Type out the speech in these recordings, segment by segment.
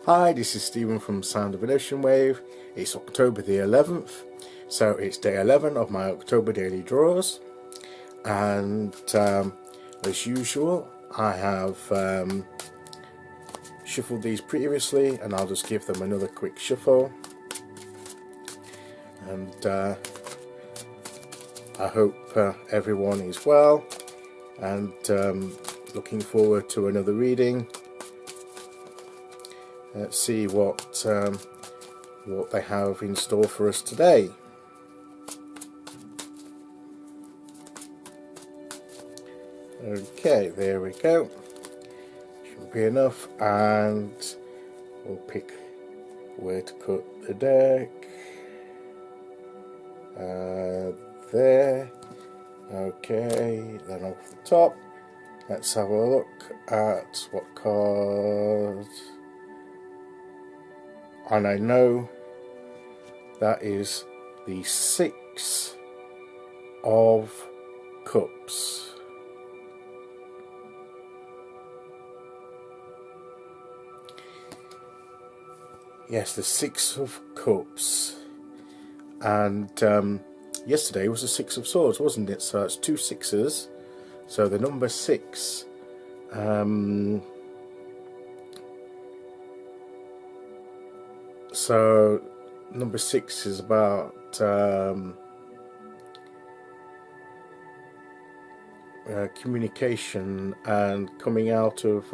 Hi, this is Stephen from Sound of an Ocean Wave. It's October the 11th, so it's day 11 of my October daily draws, and as usual I have shuffled these previously, and I'll just give them another quick shuffle, and I hope everyone is well and looking forward to another reading. Let's see what they have in store for us today. Okay, there we go. Should be enough, and we'll pick where to cut the deck. There. Okay, then off the top, let's have a look at what cards. And I know that is the Six of Cups. Yes, the Six of Cups. And yesterday was the Six of Swords, wasn't it? So it's two sixes. So the number 6. So number 6 is about communication and coming out of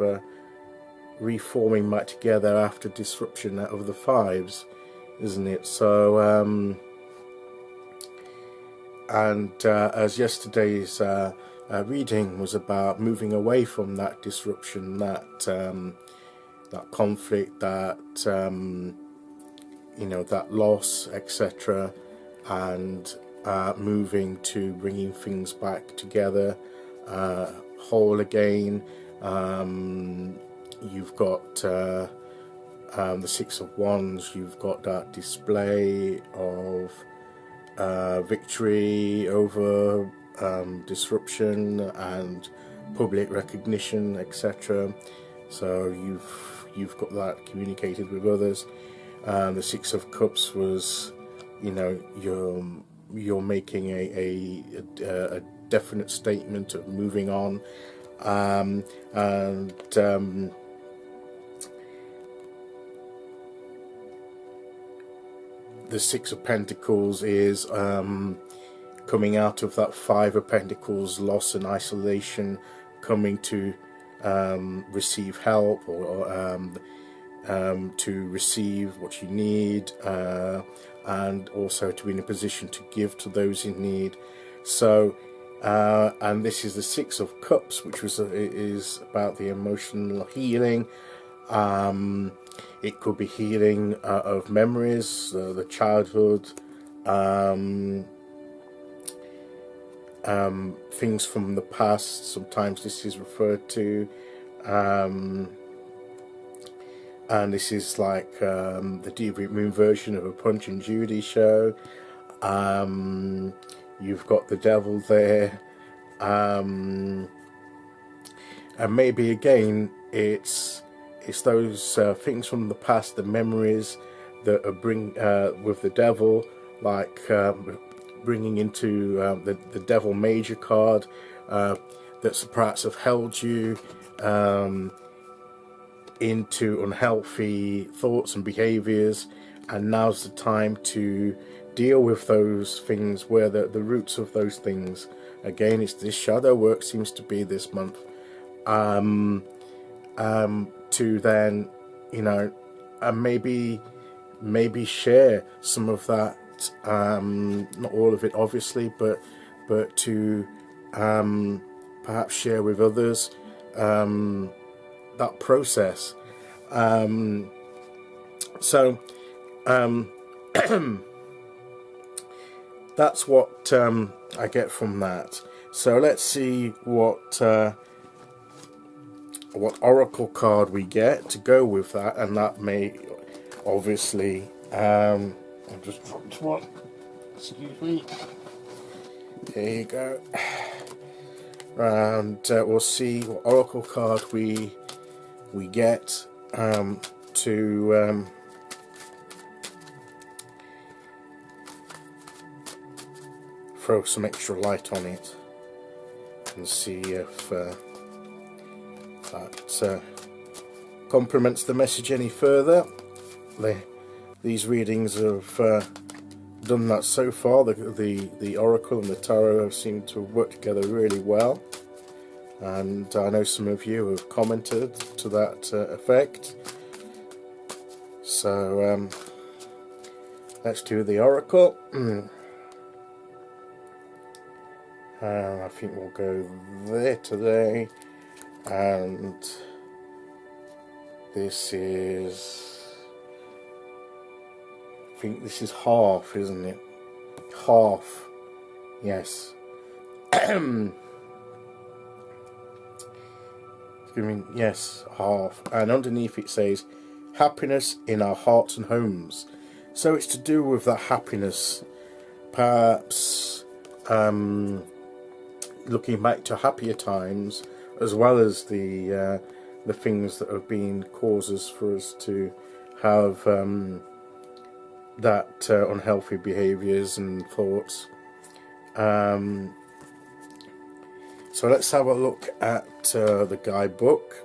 reforming back together after disruption of the 5s, isn't it? So as yesterday's reading was about moving away from that disruption, that conflict, that that loss, etc., and moving to bringing things back together, whole again. You've got the Six of Wands. You've got that display of victory over disruption and public recognition, etc. So you've got that communicated with others. The Six of Cups was, you're making a definite statement of moving on, and the Six of Pentacles is coming out of that Five of Pentacles, loss and isolation, coming to receive help, or to receive what you need, and also to be in a position to give to those in need. So and this is the Six of Cups, which is about the emotional healing. It could be healing of memories, the childhood, things from the past. Sometimes this is referred to, and this is like the Deviant Moon version of a Punch and Judy show. You've got the devil there, and maybe again it's those things from the past, the memories that are with the devil, like bringing into the Devil Major card, that's perhaps have held you into unhealthy thoughts and behaviors, and now's the time to deal with those things, where the roots of those things. Again, it's this shadow work seems to be this month, to then, and maybe share some of that, not all of it obviously, but to perhaps share with others that process. So that's what I get from that. So let's see what oracle card we get to go with that, and that may obviously I've just dropped one, excuse me, there you go, and we'll see what oracle card we get to throw some extra light on it and see if that complements the message any further. These readings have done that so far. The Oracle and the Tarot have seemed to work together really well, and I know some of you have commented to that effect. So let's do the Oracle. I think we'll go there today, and this is, I think this is half, isn't it? Half, yes. Excuse me, yes, half. And underneath it says, happiness in our hearts and homes. So it's to do with that happiness, perhaps looking back to happier times, as well as the things that have been causes for us to have that unhealthy behaviours and thoughts. So let's have a look at the guidebook.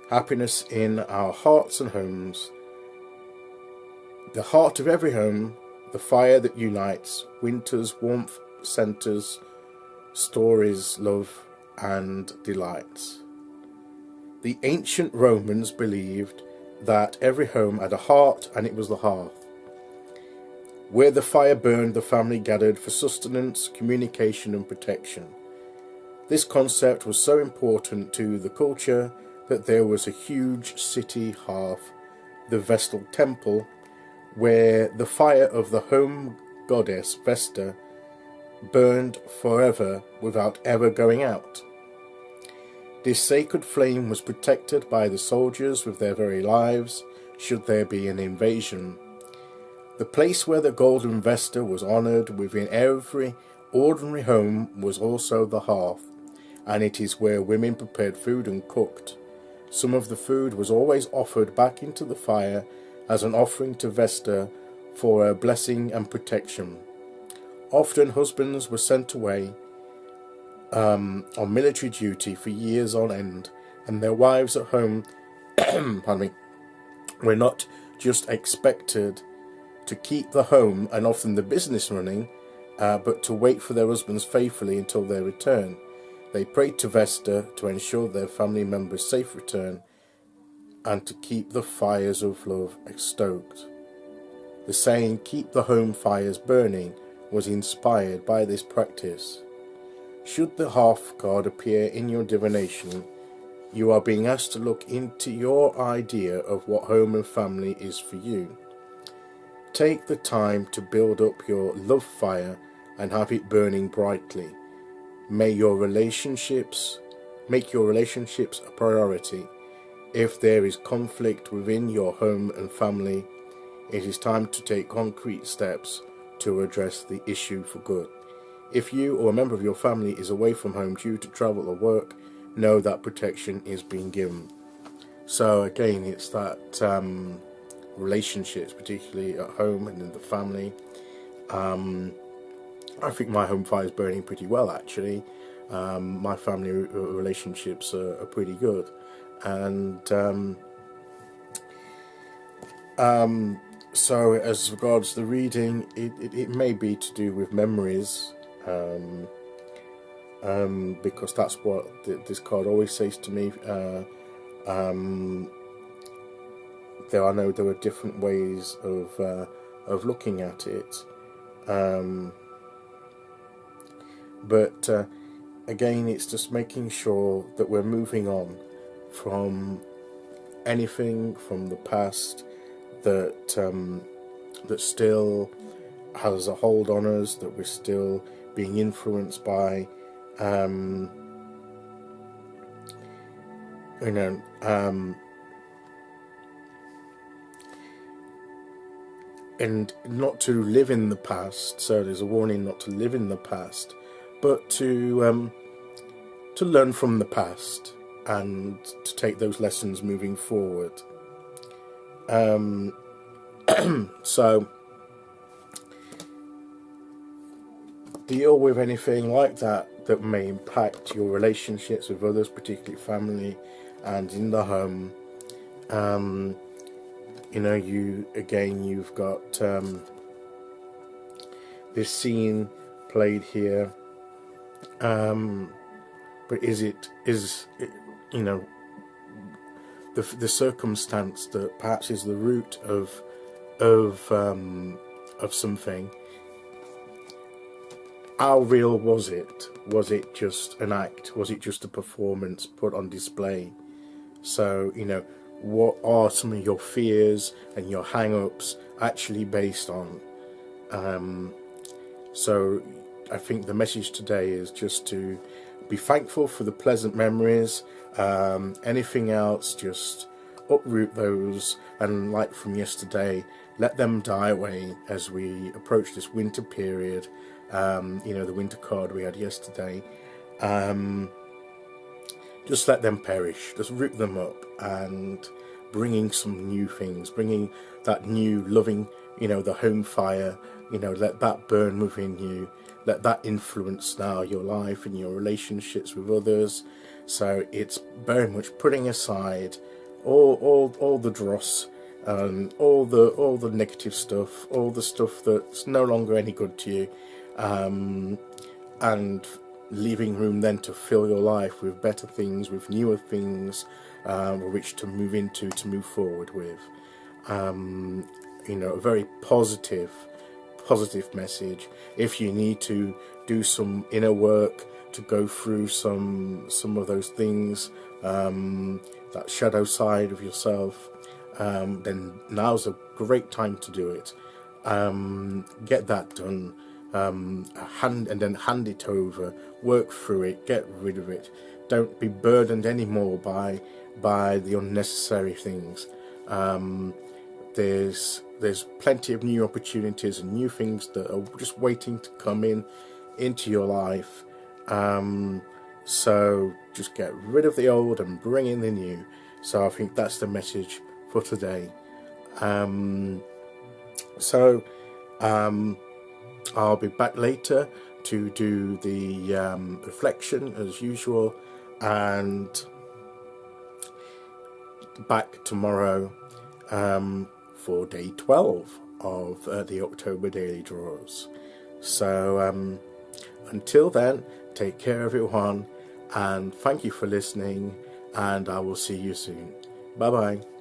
Happiness in our hearts and homes. The heart of every home, the fire that unites, winter's warmth centres, stories, love and delights. The ancient Romans believed that every home had a heart, and it was the hearth. Where the fire burned, the family gathered for sustenance, communication and protection. This concept was so important to the culture that there was a huge city hearth, the Vestal Temple, where the fire of the home goddess Vesta burned forever without ever going out. This sacred flame was protected by the soldiers with their very lives, should there be an invasion. The place where the golden Vesta was honoured within every ordinary home was also the hearth, and it is where women prepared food and cooked. Some of the food was always offered back into the fire as an offering to Vesta for her blessing and protection. Often husbands were sent away on military duty for years on end, and their wives at home pardon me, were not just expected to keep the home and often the business running, but to wait for their husbands faithfully until their return. They prayed to Vesta to ensure their family members' safe return and to keep the fires of love stoked. The saying, "keep the home fires burning," was inspired by this practice. Should the hearth god appear in your divination, you are being asked to look into your idea of what home and family is for you. Take the time to build up your love fire and have it burning brightly. Make your relationships a priority. If there is conflict within your home and family, it is time to take concrete steps to address the issue for good. If you or a member of your family is away from home due to travel or work, know that protection is being given. So again, it's that relationships, particularly at home and in the family. I think my home fire is burning pretty well, actually. My family relationships are pretty good, and so as regards the reading, it may be to do with memories, because that's what this card always says to me. I know there are different ways of looking at it, but again, it's just making sure that we're moving on from anything from the past that that still has a hold on us, that we're still being influenced by, and not to live in the past. So there's a warning not to live in the past, but to learn from the past and to take those lessons moving forward. So deal with anything like that may impact your relationships with others, particularly family and in the home. You know, you've got this scene played here, but is it, you know, the circumstance that perhaps is the root of something? How real was it? Was it just an act? Was it just a performance put on display? So, you know, what are some of your fears and your hang-ups actually based on? So I think the message today is just to be thankful for the pleasant memories. Anything else, just uproot those, and like from yesterday, let them die away as we approach this winter period. You know, the winter card we had yesterday. Just let them perish, just root them up, and bringing some new things, bringing that new loving, you know, the home fire, you know, let that burn within you, let that influence now your life and your relationships with others. So it's very much putting aside all the dross, all the negative stuff, all the stuff that's no longer any good to you, and leaving room then to fill your life with better things, with newer things, which to move into, to move forward with. You know, a very positive message. If you need to do some inner work to go through some of those things, that shadow side of yourself, then now's a great time to do it. Get that done. And then hand it over, work through it, get rid of it. Don't be burdened anymore by the unnecessary things. There's plenty of new opportunities and new things that are just waiting to come into your life. So just get rid of the old and bring in the new. So I think that's the message for today. I'll be back later to do the reflection as usual, and back tomorrow for day 12 of the October daily draws. So until then, take care everyone, and thank you for listening, and I will see you soon. Bye bye.